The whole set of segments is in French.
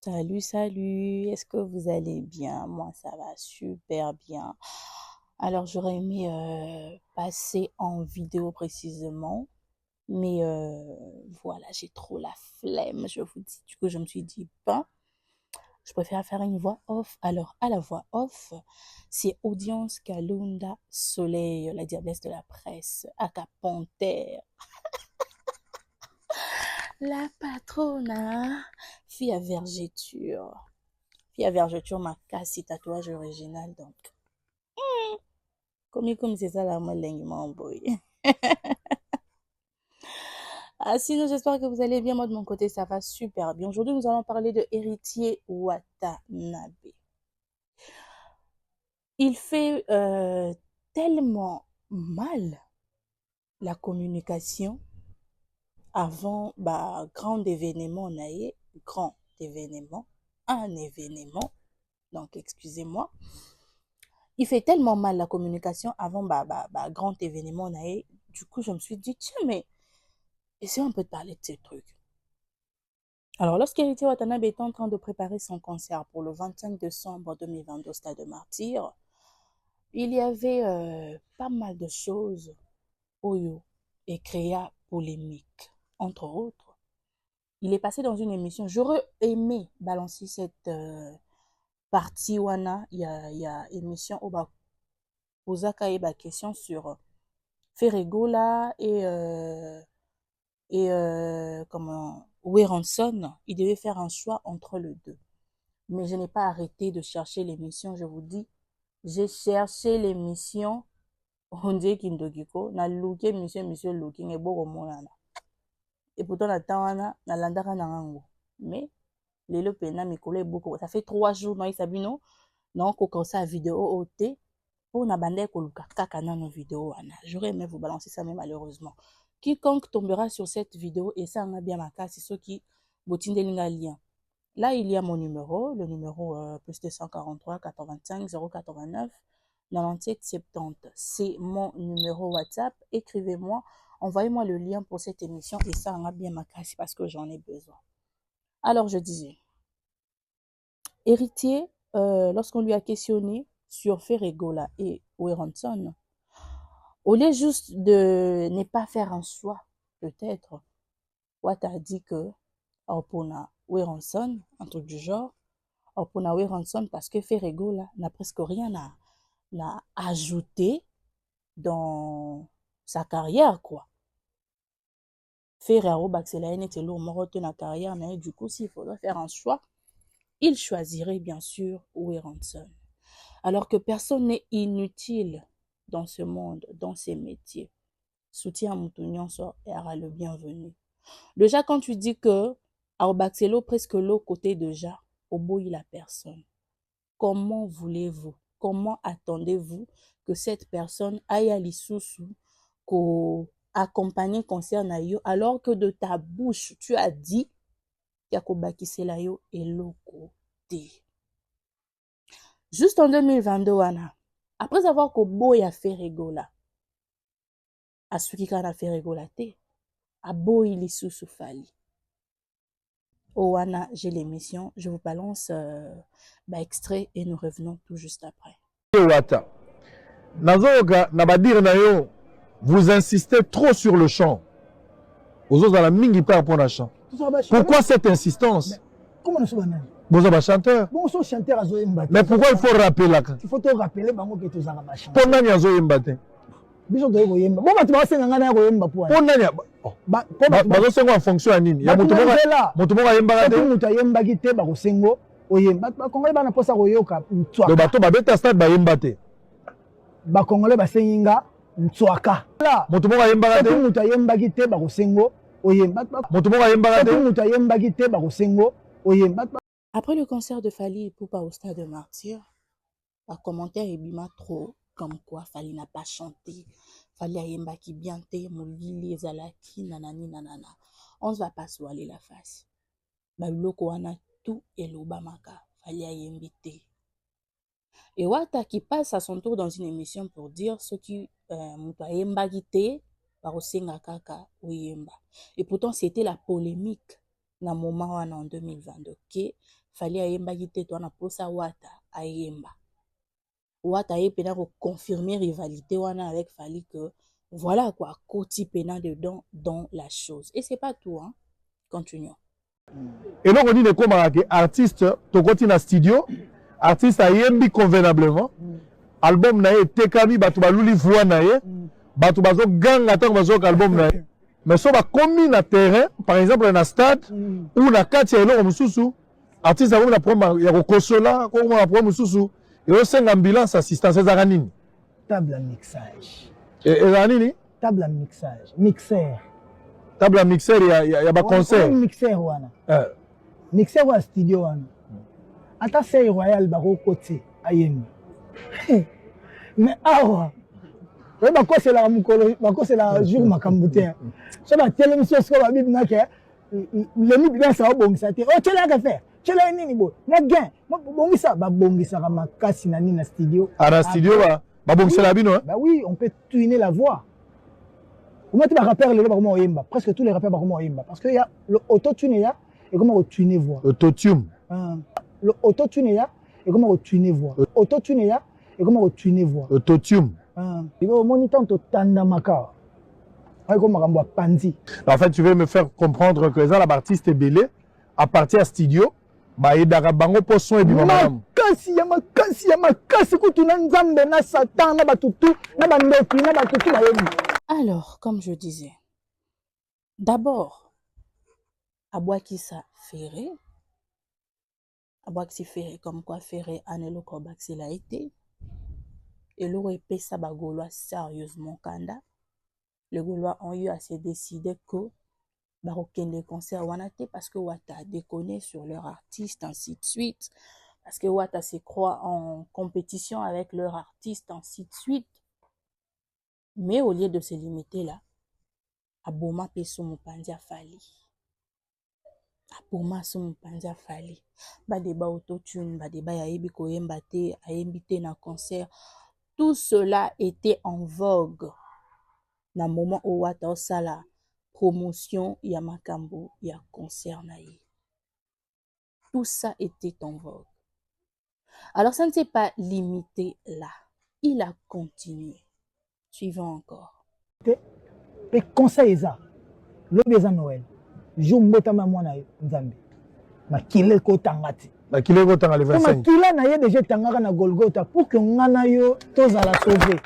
Salut, salut, est-ce que vous allez bien? Moi, ça va super bien. Alors, j'aurais aimé passer en vidéo précisément, mais voilà, j'ai trop la flemme, je vous dis. Du coup, je me suis dit, ben, je préfère faire une voix off. Alors, à la voix off, c'est Audience Kalunda Soleil, la diablesse de la presse, aka Panthère, la patrona, fille à vergéture. Fille à vergeture, ma casse, tatouage original, donc. Comme c'est ça, la moi, boy. Ah, sinon, j'espère que vous allez bien. Moi, de mon côté, ça va super bien. Aujourd'hui, nous allons parler de Héritier Watanabe. Il fait tellement mal la communication avant grand événement, grand événement, un événement, donc excusez-moi. Il fait tellement mal la communication avant grand événement, du coup, je me suis dit, tiens, mais essayons un peu de parler de ces trucs. Alors, lorsqu'Héritier Watanabe était en train de préparer son concert pour le 25 décembre 2022 au Stade de Martyr, il y avait pas mal de choses Oyo et créa polémique. Entre autres, il est passé dans une émission. J'aurais aimé balancer cette partie wana. Il y a émission où posaka et question sur Ferregola et comment Weranson. Il devait faire un choix entre les deux. Mais je n'ai pas arrêté de chercher l'émission, je vous dis. J'ai cherché l'émission Ondie Kindogiko, na looké monsieur looking et beaucoup monana. Et pourtant la tawana na landaka na ngango. Mais lelo pena mikolo beaucoup. Ça fait 3 jours na isabino non ko ça vidéo OT pour na bande ko luka kaka na no vidéo wana. J'aurais aimé vous balancer ça mais malheureusement. Quiconque tombera sur cette vidéo et ça en a bien ma case, c'est ceux qui botindelinga lien. Là, il y a mon numéro, le numéro plus 243 85 089 97 70. C'est mon numéro WhatsApp. Écrivez-moi, envoyez-moi le lien pour cette émission et ça en a bien ma casse parce que j'en ai besoin. Alors, je disais, Héritier, lorsqu'on lui a questionné sur Ferregola et Weranson, au lieu juste de ne pas faire un choix, peut-être, Watt a dit que pour Weranson, un truc du genre, pour Weranson parce que Ferregola n'a presque rien à ajouter dans sa carrière, quoi. Ferrero Baxelaine était lourd morote na carrière, mais du coup, s'il faudrait faire un choix, il choisirait bien sûr Weranson. Alors que personne n'est inutile dans ce monde, dans ces métiers. Soutien à Moutounion et aura le bienvenu. Déjà, quand tu dis que au Baxelo, presque l'autre côté déjà, au bout, il a personne. Comment voulez-vous, comment attendez-vous que cette personne aille à l'issoussou, qu'au accompagner concert na yo, alors que de ta bouche, tu as dit qu'il y a kobakisela yo et l'autre côté. Juste en 2022, wana, après avoir koboya Ferregola, à ce qui a fait Ferregola te, à boy l'issoussou fali. Oh, wana, j'ai l'émission, je vous balance extrait et nous revenons tout juste après. Wata. Nazoyoka nabadir na yo, vous insistez trop sur le chant. Vous avez la mingi par rapport à chant. Pourquoi cette insistance? Comment nous sommes Vous êtes chanteur. Bon, on chanteur à Zoyemba. Mais pourquoi il faut rappeler là? Il faut te rappeler bango que tu as un chanteur. Pour nani Zoyemba te? Biso de Zoyemba. Bon, tu vas senga na Zoyemba pour. Pour nani? Bazo sengo en fonction à nini? Ya mutu moka yemba te. Mutu yemba ki te ba ko sengo oyemba. Ba Congolais ba na posa ko yoka ntwaka. Do bato ba beta stade ba yemba te. Ba Congolais ba senga ntwaka. Mutu moka yemba te. Mutu yemba ki te ba ko sengo oyemba. Mutu moka yemba te. Mutu yemba ki te ba ko sengo oyemba. Après le concert de Fali et Poupa au Stade de Martyr, un commentaire et bima trop, comme quoi Fali n'a pas chanté, Fali a yemba qui bien te, moulili ezalaki, nanani nanana. On ne va pas se voiler la face. Babiloko wana tout et l'obamaka, Fali a yembité. Et Wata qui passe à son tour dans une émission pour dire ce qui muta yemba qui te, barosenga kaka oyemba. Et pourtant c'était la polémique na moment wana en 2022 ke fali ayembaki te to na posa wata ayemba wata ye pena ko confirmer rivalité wana avec Fali que voilà quoi koti pena dedans dans la chose et c'est pas tout hein continuons. Et donc on dit comme artiste to koti na studio artiste ayembi convenablement album na ye tekami batu baluli voix na ye batu bazo ganga tango bazo album na ye mais so ba komi na terrain par exemple na stade ou na kati ya eloko mosusu artiste akomi na problème ya kokosola ko na problème mosusu et au sein ambulance assistance ezaka nini table à mixage ezaka nini table à mixage mixeur table à mixeur ya ba concert mixeur wana mixeur wa studio wana ata sei royal bako côté ayembi mais awa bakosela mukolo bakosela jour makambo te so batelemi sosko babibi nake lemi bien ça obongisa te o tela ka faire tela nini bo na gain bongisa babongisaka makasi na nini na studio na studio babongisela bino bah oui on peut tuner la voix comment tu vas rappeler le comment oyemba presque tous les rappeurs comment oyemba parce que il y a le auto-tune ya et comment tuner voix autotune le auto-tune ya et comment tuner voix auto-tune ya et comment tuner voix autotune il va au moniteur to tanda maka comme makambo pandi en fait tu veux me faire comprendre que ça la artiste est belé à partir à studio ba edaka bango po son et bima makasi ya makasi kutuna nzambe na satan na batutu na bandoki na batutu bayemi. Alors comme je disais d'abord abwakisa ferré comme quoi ferré anelo kobaxi l'a été et l'aurait payé ça bagolois sérieusement kanda les Gaulois ont eu à se décider que les concerts wanate parce que Wata déconné sur leur artiste ainsi de suite parce que Wata se croit en compétition avec leur artiste ainsi de suite mais au lieu de se limiter là aboma peso mopandi afali aboma so mopandi afali ba débat autotune ba débat ya yebi koyemba te ayembi te na concert tout cela était en vogue na moment où Wata osala promotion ya makambo ya concert na ye. Tout ça était en vogue. Alors ça ne s'est pas limité là. Il a continué. Suivant encore. Et conseil ça. Le beza Noël. Jour mbotama mwana nzambe. Makile ko tangati. Makile ko tanga le 25. Makile na ye déjà tangaka na Golgotha pour que ngana yo tozala sauver.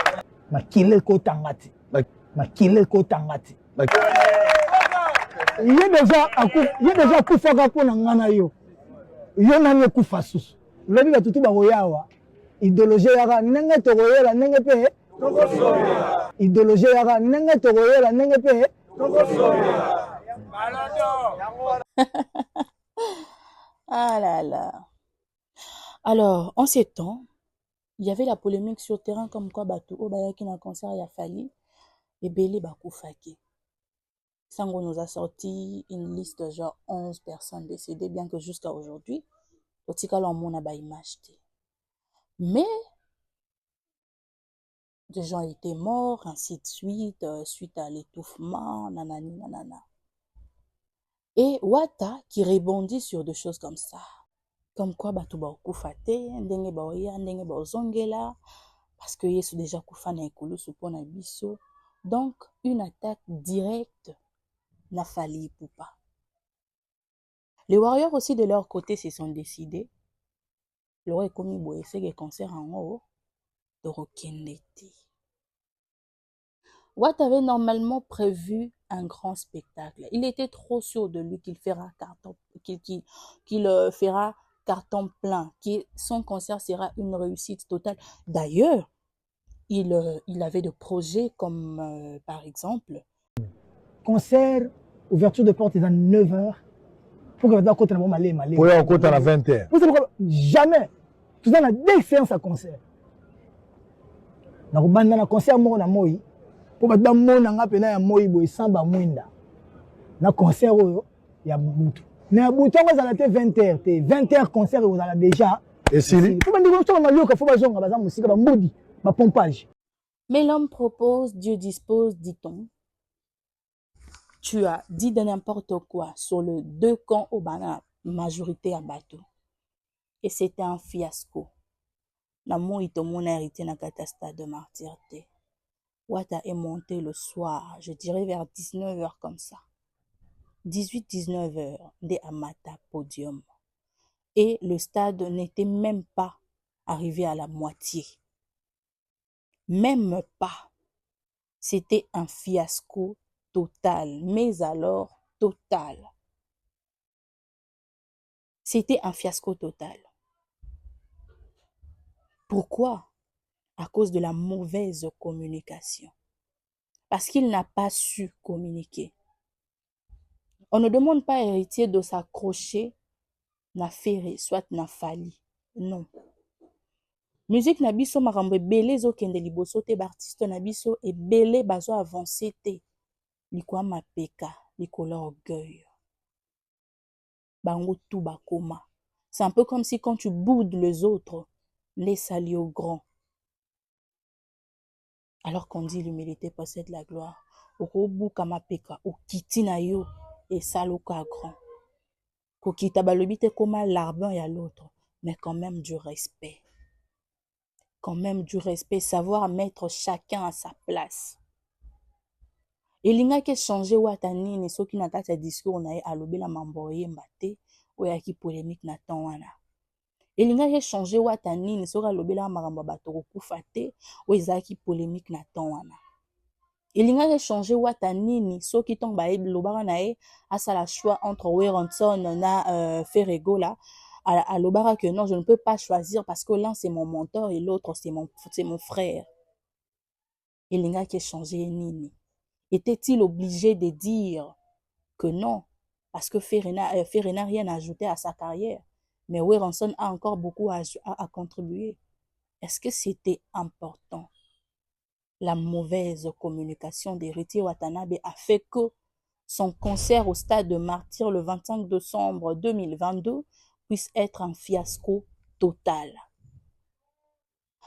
Makile ko tangati. Makile ko tangati. Il y a déjà kufaka pona ngana yo. Yo nanye kufa susu. Lobi batutu ba koyawa. Idéologie yaka nenge to koyela nenge pe. Idéologie yaka nenge to koyela nenge pe. Ah là là. Alors, en ces temps, il y avait la polémique sur terrain comme quoi Batou Obayaki na concert ya Fali et Belé Bakoufaki. Sango nous a sorti une liste de genre 11 personnes décédées, bien que jusqu'à aujourd'hui, Otika l'on a ba image. Mais des gens étaient morts, ainsi de suite, suite à l'étouffement, nanani nanana. Et Wata qui rebondit sur des choses comme ça. Comme quoi, Batou ba okufate, ndenge ba oya, ndenge ba ozongela, parce que yesu déjà kufa na ekulu supo na biso. Donc, une attaque directe n'a fallu pas. Les Warriors aussi de leur côté se sont décidés. Le roi Komi Boye fait des concerts en haut de Rokendeti. Watt avait normalement prévu un grand spectacle. Il était trop sûr de lui qu'il fera carton plein, que son concert sera une réussite totale. D'ailleurs, il avait des projets comme par exemple concert, ouverture de porte est à 9h. Pour que vous ayez un malé. Pour que vous ayez à 20h. Jamais. Tout ça, on a des séances à concert. Dans le concert, on a moi. Pour que vous ayez un moi, il y a un concert, il y a Boutou. Mais à Boutou, vous avez 20h. 20h concert, vous avez déjà. Et si il faut que pompage. Mais l'homme propose, Dieu dispose, dit-on. tu as dit de n'importe quoi sur le deux camps au bana majorité à bateau. Et c'était un fiasco. L'amour est mon hérité na catastrophe de martyreté. Wata est monté le soir, je dirais vers 19h comme ça. 18-19h, des Amata podium. Et le stade n'était même pas arrivé à la moitié. Même pas. C'était un fiasco total, mais alors total. C'était un fiasco total. Pourquoi? À cause de la mauvaise communication. Parce qu'il n'a pas su communiquer. On ne demande pas à héritier de s'accrocher na ferré, soit na fali. Non. Musique na biso makambo ebele ezokende liboso te, bartiste na biso ebele bazo avancer te. Likwa mapeka, likola orgueil. Bango tout bakoma. C'est un peu comme si quand tu boudes les autres, laisse aller au grand. Alors qu'on dit l'humilité possède la gloire. Okobuka mapeka, okiti na yo et saloka grand. Kokita balobi te koma l'arbin et à l'autre, mais quand même du respect. Quand même du respect, savoir mettre chacun à sa place. Elinga ke changer wata nini soki na kati ya discours na ye alobi la mambo yemba te oya ki polémique na temps wana. Elinga ke changer wata nini soki alobi la makambo bato kokufa te oya ezaki polémique na temps wana. Elinga ke changer wata nini soki tong ba lobaka na ye asala choix entre Werenson na Ferrego là. Alobara que non, je ne peux pas choisir parce que l'un c'est mon mentor et l'autre c'est mon frère. Elinga ke changer nini. Était-il obligé de dire que non? Parce que Ferré n'a rien ajouté à sa carrière. Mais Werenson a encore beaucoup à contribuer. Est-ce que c'était important? La mauvaise communication d'Héritier Watanabe a fait que son concert au stade de Martyr le 25 décembre 2022 puisse être un fiasco total.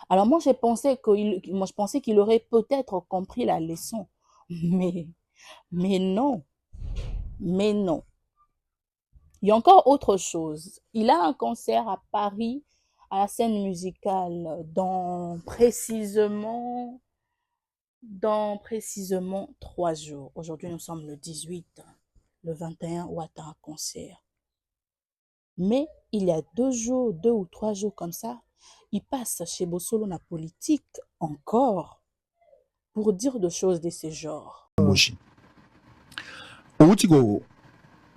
Alors moi, je pensais qu'il aurait peut-être compris la leçon. Mais non. Mais non. Il y a encore autre chose. Il a un concert à Paris, à la scène musicale, dans précisément 3 jours. Aujourd'hui, nous sommes le 18, le 21, Wata un concert. Mais il y a 2 ou 3 jours comme ça, il passe chez Bossolo na politique encore pour dire des choses de ce genre.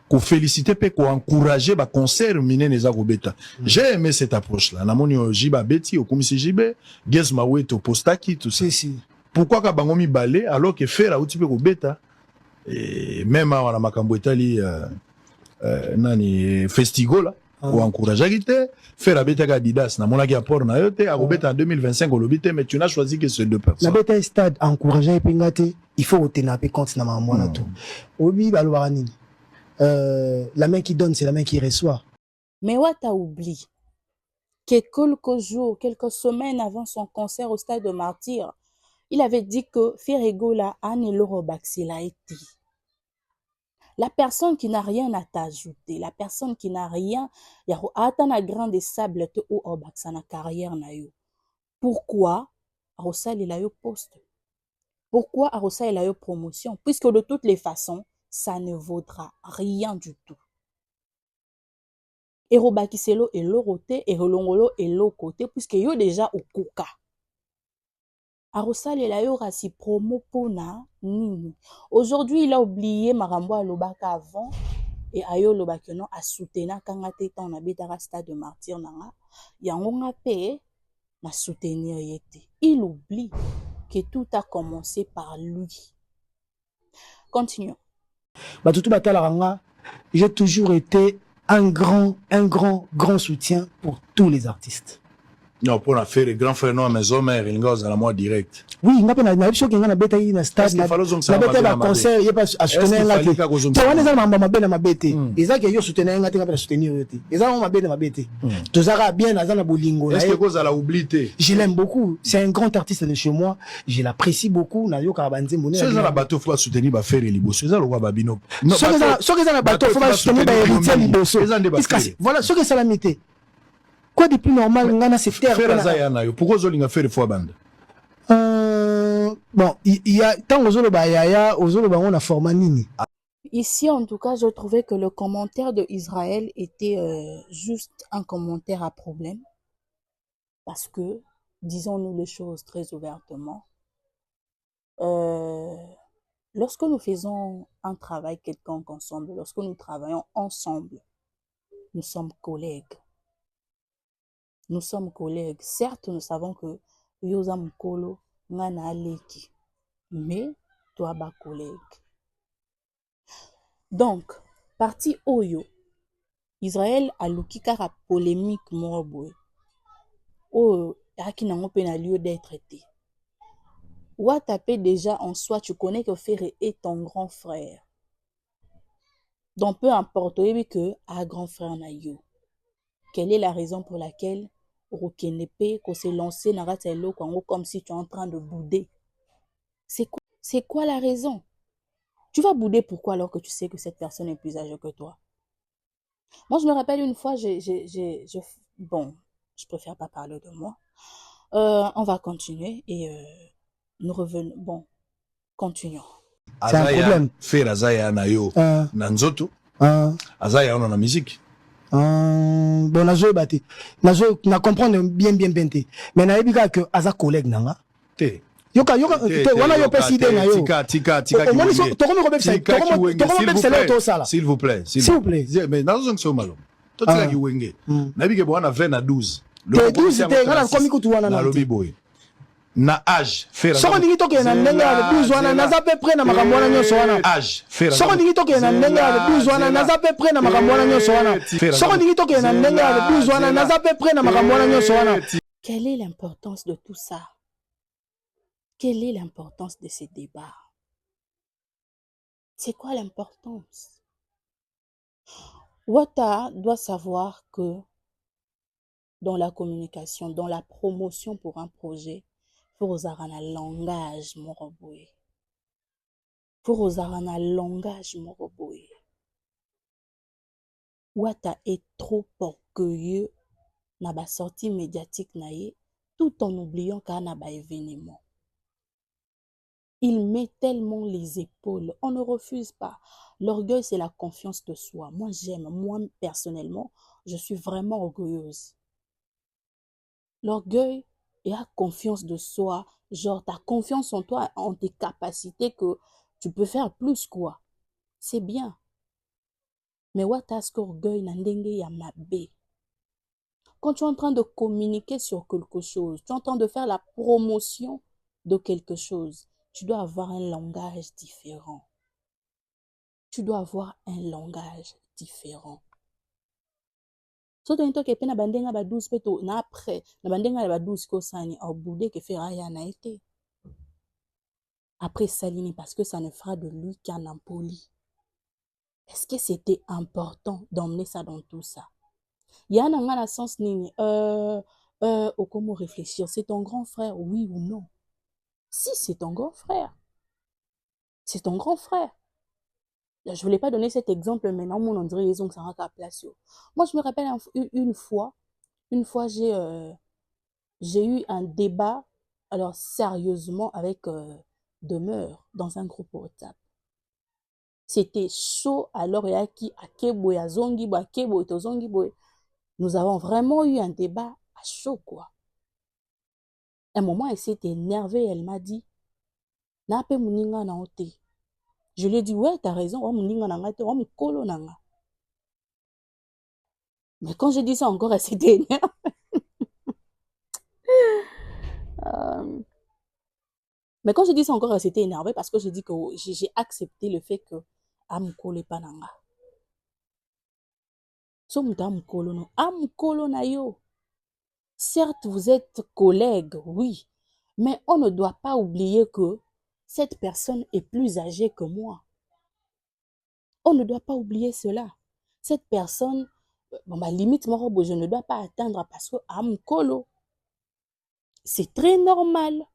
Qu'on féliciter et qu'on encourager ba concert minene za kobeta. J'ai aimé cette approche là. Namoni jiba beti au komisi jibe, Gez Maweto postaki tout ça. Si. Pourquoi ka bango mi balé alors que faire outi pe kobeta et même à la makambo etali nani festigo là ou encourager te faire la beta Adidas na monaki apport na yote a kobeta en 2025 au lobite mais tu n'as choisi que ces deux personnes. La beta stade encourager pingate, il faut retenir compte na maman na tout. Obi balobara nini. La main qui donne, c'est la main qui reçoit. Mais Wata oublie que quelques semaines avant son concert au stade de Martyr, il avait dit que Ferrego là a été. La personne qui n'a rien à t'ajouter, la personne qui n'a rien, il y a un grain de sable te ou obaksana carrière na yo. Pourquoi Arosa il a eu poste? Pourquoi Arosa il a eu promotion? Puisque de toutes les façons, ça ne vaudra rien du tout. Erobakiselo et l'oroté, et rolongolo et l'okoté, puisque yo déjà au koka. Arosal il a eu rasi promo pona nini. Aujourd'hui, il a oublié Marambo à l'obaka avant, et ayo l'obakeno a soutenu kangate tan na bitara stade de Martyr nanga. Yangonga pe na soutenir yete. Il oublie que tout a commencé par lui. Continuons. Batutu Batalaranga, j'ai toujours été un grand soutien pour tous les artistes. Non, pour la faire, les grands frères, non, maison mère, il y a la moi direct. Oui, il y a un peu de bêta qui est stade. Il y a un concert, il y a pas à soutenir un gâté. Tu vois, les gens m'ont bien ma bête. Ils ont qui soutenir un gâté, ils ont soutenir. Ils ont bien ma bête. Tout ça bien dans un bolingo. Est-ce que vous allez oublier? Je l'aime beaucoup. C'est un grand artiste de chez moi. Je l'apprécie beaucoup. Nayo Karabanze Moné. Ceux qui ont la bateau, faut soutenir, va faire les libos. Ceux qui ont le babino. Ceux qui ont la bateau, faut soutenir, va hériter liboso. Voilà, ceux qui ont la mité. Quoi de plus normal, ngana c'est terre. Pourquoi vous avez fait les fois bande? Bon, il y a tant aux autres yaya, aux autres on a formé nini. Ici, en tout cas, je trouvais que le commentaire de Israël était juste un commentaire à problème. Parce que, disons-nous les choses très ouvertement, lorsque nous faisons un travail quelconque ensemble, lorsque nous travaillons ensemble, nous sommes collègues. Nous sommes collègues. Certes, nous savons que Yosa Mukolo ngana aleki, mais toi ba collègue. Donc, parti Oyo, Israël a luki kara polémique morboy. Oh, aki nango pe na lieu d'être été. Ou tapé déjà en soi, tu connais que Ferré est ton grand frère. Donc, peu importe, oui que a grand frère na yo. Quelle est la raison pour laquelle Rokenepe, qu'on s'est lancé dans Ratelo comme si tu es en train de bouder? C'est quoi la raison? Tu vas bouder pourquoi alors que tu sais que cette personne est plus âgée que toi? Moi, je me rappelle une fois, bon, je préfère pas parler de moi. On va continuer et nous revenons. Bon, continuons. C'est un problème. Faire Azaya na yo, nanzoto. Azaya on a la musique. Bon, na comprendre bien penté. Mais na ebika que Aza collègue nanga. Yoka wana yo pesi idée na yo. Tika s'il vous plaît. Mais dans un seul malom. Toi tu qui wenge. Na bike bo na 20 na 12. Le 12 c'était ngala komi kutu wana na lobi boy. Na âge faire. Soko ndingi toke na ndenge ya 12 wana naza pe près na makambo wana nyonso wana. Âge faire. Soko ndingi toke na ndenge ya 12 wana naza pe près na makambo wana nyonso wana. Soko ndingi toke na ndenge ya 12 wana naza pe près na makambo wana nyonso wana. Quelle est l'importance de tout ça? Quelle est l'importance de ces débats? C'est quoi l'importance? Wata doit savoir que dans la communication, dans la promotion pour un projet, il faut avoir un langage moroboué. Il faut avoir un langage moroboué. Wata est trop orgueilleux na ba sortie médiatique naïe, tout en oubliant qu'il y a un événement. Il met tellement les épaules. On ne refuse pas. L'orgueil, c'est la confiance de soi. Moi, j'aime. Moi, personnellement, je suis vraiment orgueilleuse. L'orgueil et la confiance de soi. Genre, ta confiance en toi, en tes capacités que tu peux faire plus, quoi. C'est bien. Mais what est-ce qu'orgueil n'a ndenge ya mabe? Quand tu es en train de communiquer sur quelque chose, tu es en train de faire la promotion de quelque chose, tu dois avoir un langage différent. Tu dois avoir un langage différent. So to nito ke pe na bandenga ba 12 peto na après na bandenga ba 12 ko sani au boudé que faire ya na été. Après Saline parce que ça ne fera de lui qu'un impoli. Est-ce que c'était important d'emmener ça dans tout ça? Il y a un sens nini comment réfléchir, c'est ton grand frère, oui ou non? Si c'est ton grand frère. C'est ton grand frère. Je ne voulais pas donner cet exemple, mais non, on dirait qu'ils ont que ça a place. Moi, je me rappelle une fois, j'ai eu un débat, alors sérieusement, avec Demeure dans un groupe WhatsApp. C'était chaud, alors il y a qui a Kebo, a Zongi, a Kebo, et Zongi, nous avons vraiment eu un débat à chaud, quoi. À un moment, elle s'est énervée, elle m'a dit, n'a pas mouninga na ote. Je lui ai dit, ouais, t'as raison, on mouninga na ngate, on mukolo nanga. Mais quand j'ai dit ça encore, elle s'est énervée. Mais quand j'ai dit ça encore, elle s'était énervée parce que j'ai dit que j'ai accepté le fait que amukolo pas nanga. So muta amukolo no, amukolo na yo. Certes, vous êtes collègues, oui, mais on ne doit pas oublier que cette personne est plus âgée que moi. On ne doit pas oublier cela. Cette personne, bon, ma limite, je ne dois pas atteindre parce que Amkolo, c'est très normal.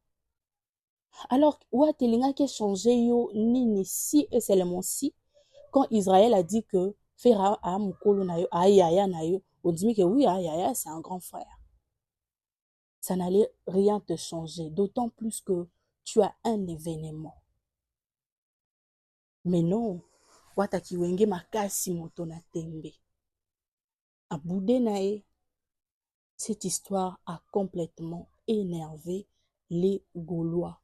Alors, Ouatelinga qui a changé yo nini si et seulement si, quand Israël a dit que faire Amkolo na yo, ayaya na yo, on dit que oui, ayaya, c'est un grand frère. Ça n'allait rien te changer, d'autant plus que tu as un événement. Mais non, Wataki wenge makasi moto na tembe. A boudé nae, cette histoire a complètement énervé les Gaulois.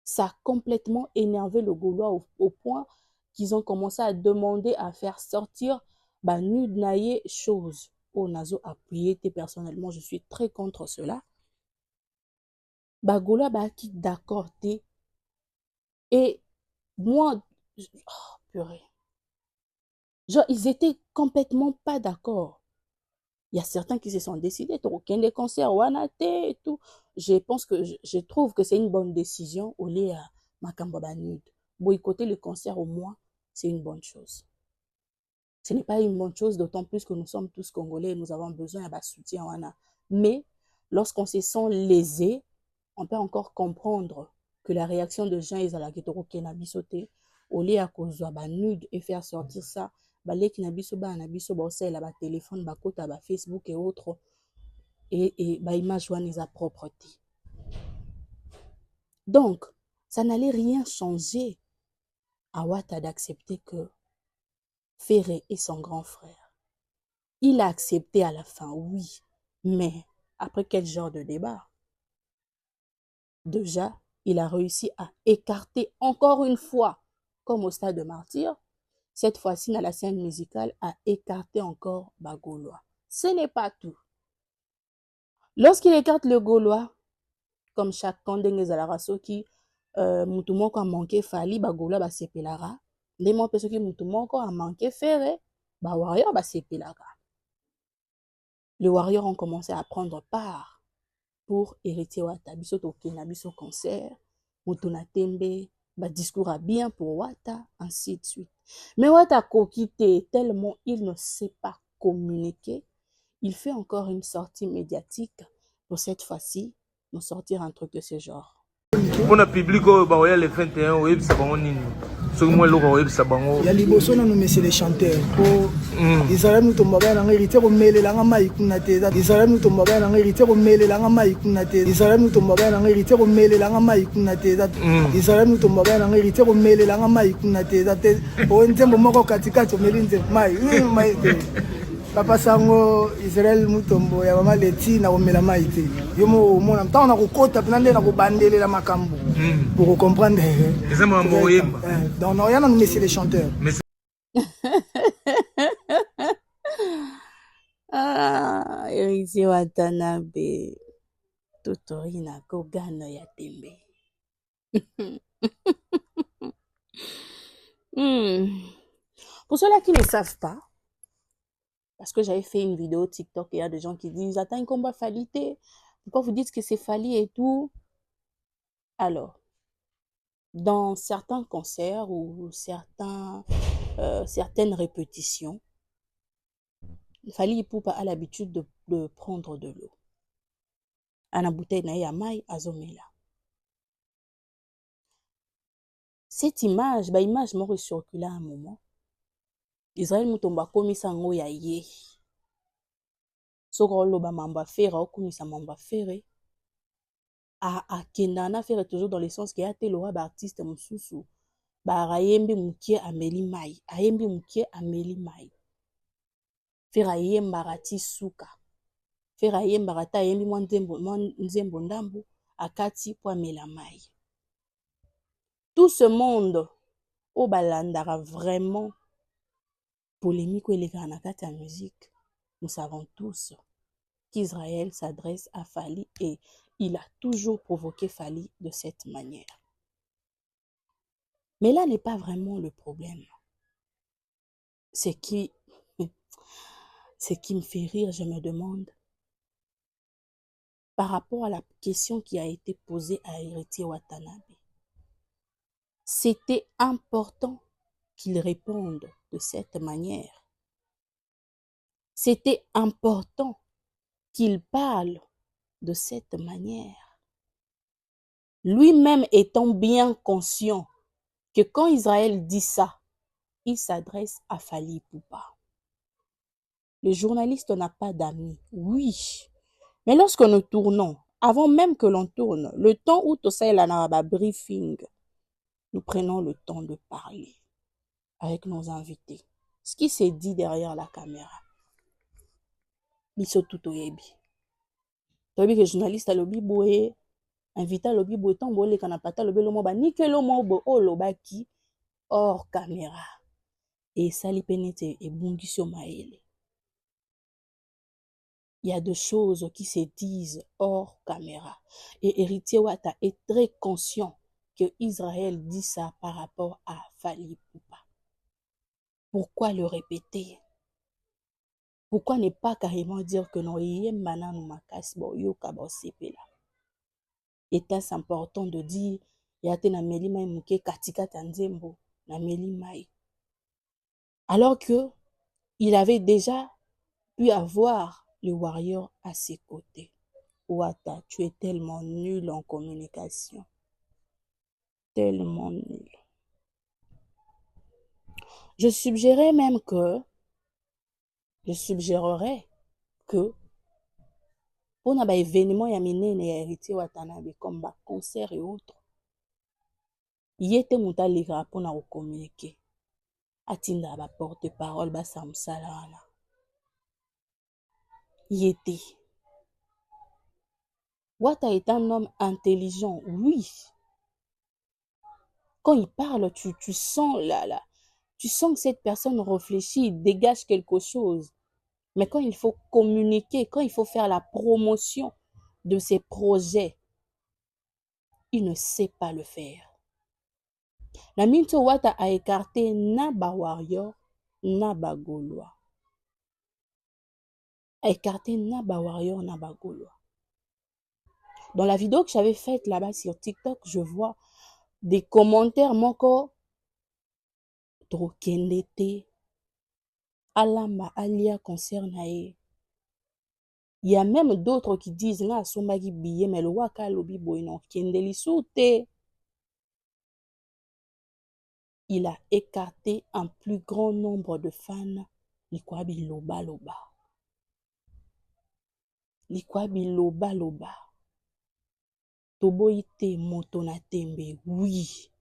Ça a complètement énervé le Gaulois au point qu'ils ont commencé à demander à faire sortir Banud nae chose. Oh, nazo appuyé personnellement, je suis très contre cela. Gaulois qui d'accord. Et moi, oh, purée. Genre, ils étaient complètement pas d'accord. Il y a certains qui se sont décidés, aucun des concerts, wanate et tout. Je trouve que c'est une bonne décision au lieu à Makambo Banud. Boycotter le concert au moins, c'est une bonne chose. Ce n'est pas une bonne chose, d'autant plus que nous sommes tous Congolais et nous avons besoin de soutien. Mais lorsqu'on se sent lésé, on peut encore comprendre que la réaction de Jean Ezalaki Torokena Bisoté, au lieu à cause de Banud et faire sortir ça, baleki na biso ba na biso ba osela ba téléphone ba kota ba Facebook et autres et ba image wana eza propreté. Donc ça n'allait rien changer à Wata d'accepter que Ferré est son grand frère. Il a accepté à la fin, oui, mais après quel genre de débat? Déjà, il a réussi à écarter encore une fois, comme au stade de martyr, cette fois-ci, dans la scène musicale, a écarté encore Gaulois. Ce n'est pas tout. Lorsqu'il écarte le Gaulois, comme chaque Kandeng Zalarasoki, Moutoumoko a manqué Fali, Gaulois va sépelara. Les mots qui Moutoumoko a manqué Ferré, Warrior va sépelara. Les Warriors ont commencé à prendre part pour hériter Wata. Biso Tokena, biso concert, Moutona Tembe, discours à bien pour Wata, ainsi de suite. Mais Wata Kokite, tellement il ne sait pas communiquer, il fait encore une sortie médiatique pour cette fois-ci nous sortir un truc de ce genre. Pour le public, il y a les 21 web, c'est bon. Ce que moi, le web, c'est bon. Il y a les bossons, nous, messieurs les chanteurs. Israël nous tombe bien en hérité, on mêle la gama ikunate. Israël nous tombe bien en hérité, on mêle la gama ikunate. Israël nous tombe bien en hérité, on mêle la gama ikunate. Israël nous tombe bien en hérité, on mêle la gama ikunate. On t'aime beaucoup katika, on mêle mai. Papa Sango, Israël Mutombo, ya mama leti na omela maite. Yomo mona mta na kokota pena nde na kobandele la makambo. Pour comprendre. C'est moi moyemba. Donc non, yana nous messieurs les chanteurs. Ah, Erizi Watanabe. Tutorina kogano ya tembe. Pour ceux-là qui ne savent pas, parce que j'avais fait une vidéo TikTok et il y a des gens qui disent « Attends, un combat falité, pourquoi vous dites que c'est Fali et tout ?» Alors, dans certains concerts ou certaines répétitions, Fali Ipupa a l'habitude de prendre de l'eau. Ana bouteille na yamai azomela. Cette image, image m'a recirculé à un moment. Israël Mutomba komisa ngo ya ye. Soko loba mamba fere au komisa mamba fere. A kendana fere toujours dans le sens qu'il y a tel artiste mususu. Rayembi mukie ameli mai. Ayembi mukie ameli mai. Fere ayemba rati suka. Fere ayemba rata ayembi nzembo ndambu akati po amela mai. Tout ce monde au balandara vraiment polémique ou éléganakata musique, nous savons tous qu'Israël s'adresse à Fali et il a toujours provoqué Fali de cette manière. Mais là n'est pas vraiment le problème. Ce qui me fait rire, je me demande, par rapport à la question qui a été posée à Héritier Watanabe. C'était important qu'il réponde de cette manière. C'était important qu'il parle de cette manière. Lui-même étant bien conscient que quand Israël dit ça, il s'adresse à Fally Ipupa. Le journaliste n'a pas d'amis, oui. Mais lorsque nous tournons, avant même que l'on tourne, le temps où Tosa Lanaraba briefing, nous prenons le temps de parler avec nos invités. Ce qui s'est dit derrière la caméra. Biso tout oyebi. Toyebi que journaliste a lobi boye, invité a lobi boye, tant boye kanapata lobi lomo ba ni que lomo bo o lobaki hors caméra. Et sali penete et bungisio maele. Il y a des choses qui se disent hors caméra. Et Héritier Wata est très conscient que Israël dit ça par rapport à Fally Ipupa. Pourquoi le répéter? Pourquoi ne pas carrément dire que non, est-ce important de dire yate na meli mai muke katika tanzembo na meli mai. Alors que il avait déjà pu avoir le warrior à ses côtés. Wata, tu es tellement nul en communication. Tellement nul. Je suggérerais que pour un événement ya minene ya Héritier Watanabe comme ba concert et autres, il était muta ligra pour na communiquer. Atinda ba porte-parole ba samsalana. Il était. Wata est un homme intelligent, oui. Quand il parle, tu sens tu sens que cette personne réfléchit, dégage quelque chose. Mais quand il faut communiquer, quand il faut faire la promotion de ses projets, il ne sait pas le faire. La Minto Wata a écarté Naba Warrior, Naba Gaulois. A écarté Naba Warrior, Naba Gaulois. Dans la vidéo que j'avais faite là-bas sur TikTok, je vois des commentaires moko trop kendete alamba alia concerné. Il y a même d'autres qui disent na sombagi billet mais le waka lobi boyno kendeli soute. Il a écarté un plus grand nombre de fans. Likwabi loba loba. Likwabi loba loba. Toboite motona tembe, oui.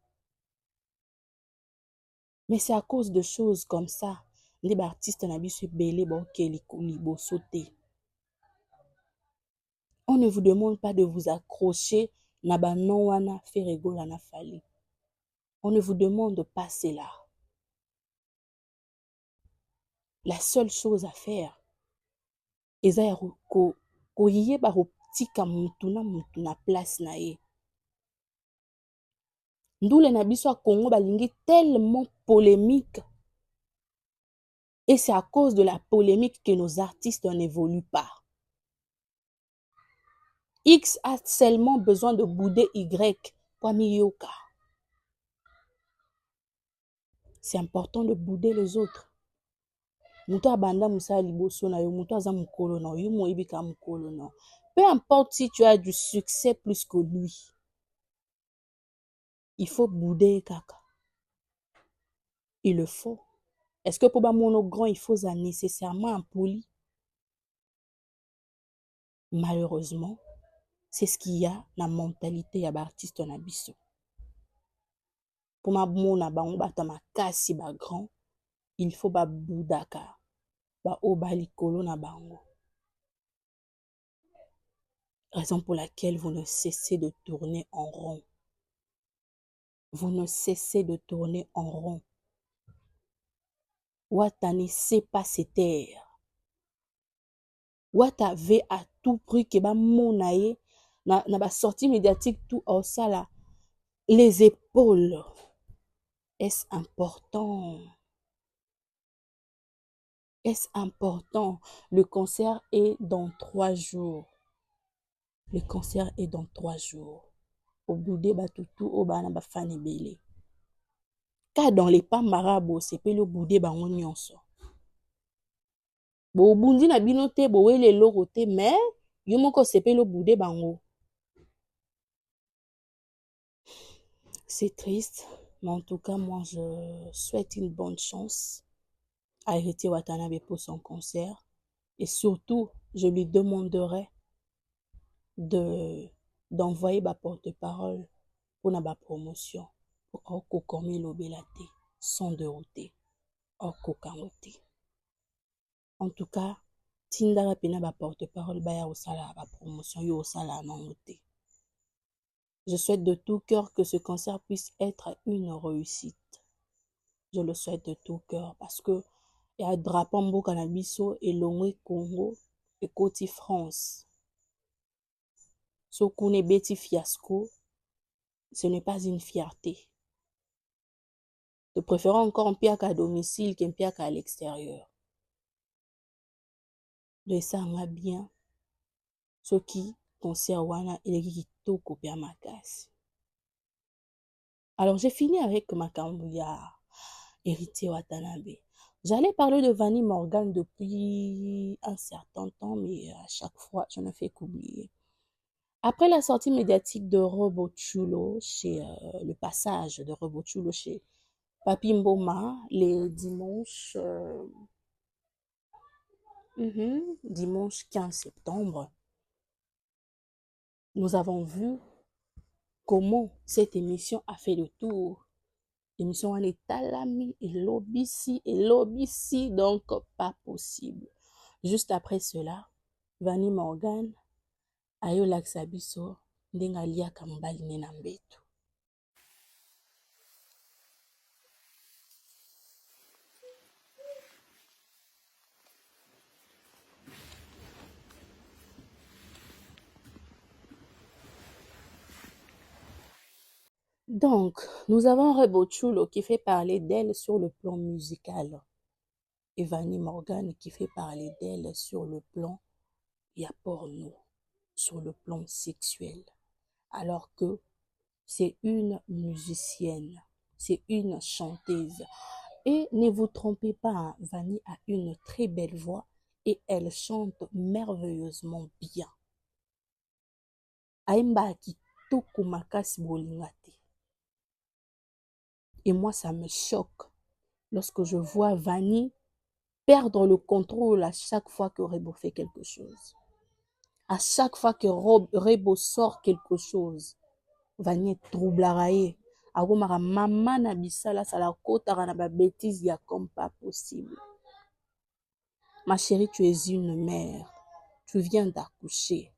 Mais c'est à cause de choses comme ça. Les artistes n'ont pas belé libo sauté. On ne vous demande pas de vous accrocher naba non wana fait rigola na Fally. On ne vous demande pas cela. La seule chose à faire est ko yeba tika mutuna place na ye. Ndoule na biso a Congo balingi tellement polémique. Et c'est à cause de la polémique que nos artistes n'évoluent pas. X a seulement besoin de bouder Y pour miyoka. C'est important de bouder les autres. Muto abanda musala liboso na yo, muto aza mukolo na yo, mo ebika mukolo na. Peu importe si tu as du succès plus que lui. Il faut bouder kaka. Il le faut. Est-ce que pour mon grand, il faut ça nécessairement impoli? Malheureusement, c'est ce qu'il y a dans la mentalité ya artiste na biso. Pour ma mona bango bata makasi ba grand, il faut ba boudaka, ba obali kolo na bango. Raison pour laquelle vous ne cessez de tourner en rond. Vous ne cessez de tourner en rond. Wata ne sait pas se taire. Wata veut à tout prix que ba monaye na ba sortie médiatique tout au sala. Les épaules. Est-ce important? Est-ce important? Le concert est dans 3 jours. Le concert est dans 3 jours. Au boudé batutu au bana ba fani belé. Car dans les pas marabo c'est pe le boudé bango nyonso. Bo bundi na bino te bo wele loko te mais yo moko c'est pe le boudé bango. C'est triste, mais en tout cas moi je souhaite une bonne chance à Héritier Watanabe pour son concert et surtout je lui demanderai d'envoyer ma porte-parole pour ma promotion pour Okokomi Lobelate sans de route Okokangote. En tout cas, Tindara pena ba porte-parole baya osala ba promotion yo osala nangote. Je souhaite de tout cœur que ce concert puisse être une réussite. Je le souhaite de tout cœur parce que il y a drapeau mboka na biso et Longwe Congo et Côte France. Sokune beti fiasco, ce n'est pas une fierté. De préférer encore un piak à domicile qu'un piak à l'extérieur. De ça va bien. Ce qui concerne Wana et qui toko pia makas. Alors j'ai fini avec ma Kambouya Héritier Watanabe. J'allais parler de Vanny Morgan depuis un certain temps, mais à chaque fois je ne fais qu'oublier. Après la sortie médiatique de Robochulo, chez le passage de Robochulo chez Papi Mboma, les dimanches, dimanche 15 septembre, nous avons vu comment cette émission a fait le tour. L'émission en est talami et lobisi, donc pas possible. Juste après cela, Vanny Morgan ayo laksa biso ndenga liaka mobali ne na mbeto. Donc, nous avons Rebochulo qui fait parler d'elle sur le plan musical et Vanny Morgan qui fait parler d'elle sur le plan porno, sur le plan sexuel. Alors que c'est une musicienne, c'est une chanteuse. Et ne vous trompez pas, hein, Vanny a une très belle voix et elle chante merveilleusement bien. Aimba kitoko makasi bolingate. Et moi, ça me choque lorsque je vois Vanny perdre le contrôle à chaque fois que Rebo fait quelque chose. À chaque fois que Rebo sort quelque chose, Vanny troublaraye. Agomara maman na bisala sala kotara na ba bêtise ya comme pas possible. Ma chérie, tu es une mère. Tu viens d'accoucher.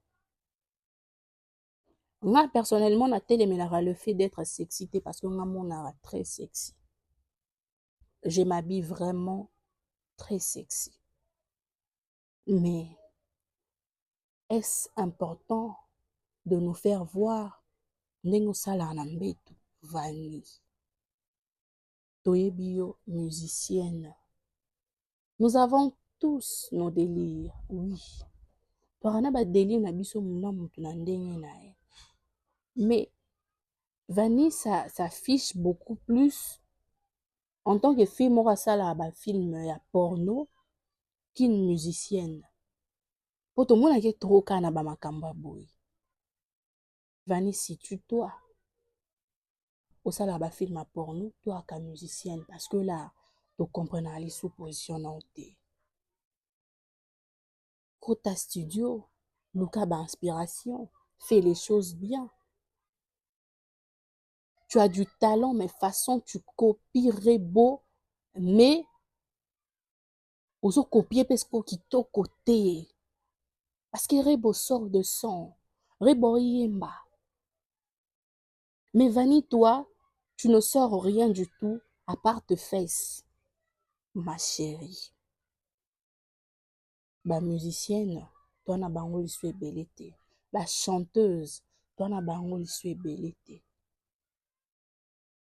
Moi, personnellement, na téléménara le fait d'être sexité parce que moi, mon art très sexy. Je m'habille vraiment très sexy. Mais est-ce important de nous faire voir Nengo Sala Nambetu, Vanny, Toyebio, musicienne? Nous avons tous nos délires, oui. Parana ba délire na biso muna mutu na ndenge na ye. Mais Vanny s'affiche beaucoup plus en tant que fille mora sala ba film ya porno qu'une musicienne. Poto mona ke trop kana ba makamba boy. Vanny, si tu toi au sala ba film à porno, toi ka musicienne parce que là tu comprends les suppositions non té. Kota studio, Luka ba inspiration, fais les choses bien. Tu as du talent, mais façon tu copierais beau, mais oso copier parce que qui to côté. Parce que Rebo sort de son, Rebo yemba. Mais Vanny, toi, tu ne sors rien du tout à part tes fesses, ma chérie. Ba musicienne, toi na bango liswe belete. Ba chanteuse, toi na bango liswe belete.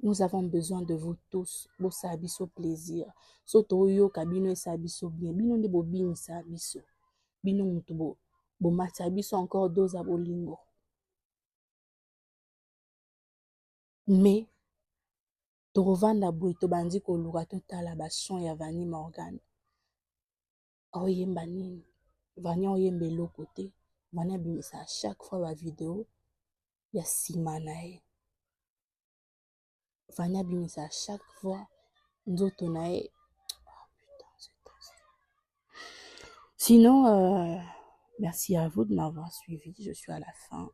Nous avons besoin de vous tous. Bo sabiso plaisir. Soto yo kabino sabiso bien. Bino nde bo bini sabiso. Bino mutu bo matabiso encore doza bolingo. Mais tovanda boye tobandi koluka totala bason ya Vani Morgan oyemba nini Vani oyemba eloko te Vani abimisa à chaque fois ba vidéo ya nsima na ye Vani abimisa à chaque fois nzoto na ye. Sinon merci à vous de m'avoir suivi, je suis à la fin.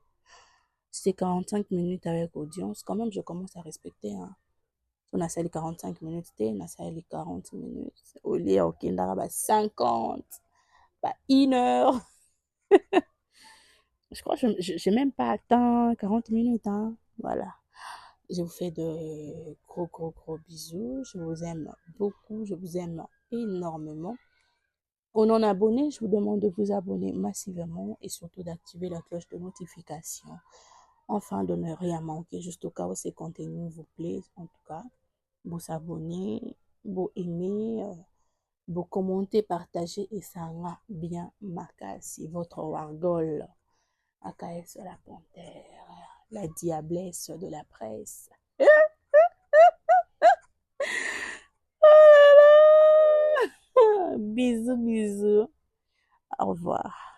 C'est 45 minutes avec audience. Quand même, je commence à respecter. Hein. On a les 45 minutes, on a les 40 minutes. Au lieu, ok, on a 50, 1 heure. Je crois que je n'ai même pas atteint 40 minutes. Hein. Voilà. Je vous fais de gros bisous. Je vous aime beaucoup. Je vous aime énormément. Aux non-abonnés, je vous demande de vous abonner massivement et surtout d'activer la cloche de notification. Enfin, de ne rien manquer, juste au cas où ces contenus vous plaisent. En tout cas, vous abonner, vous aimer, vous commenter, partager et ça va bien marquer si votre wargol AKS la panthère, la diablesse de la presse. Bisous. Au revoir.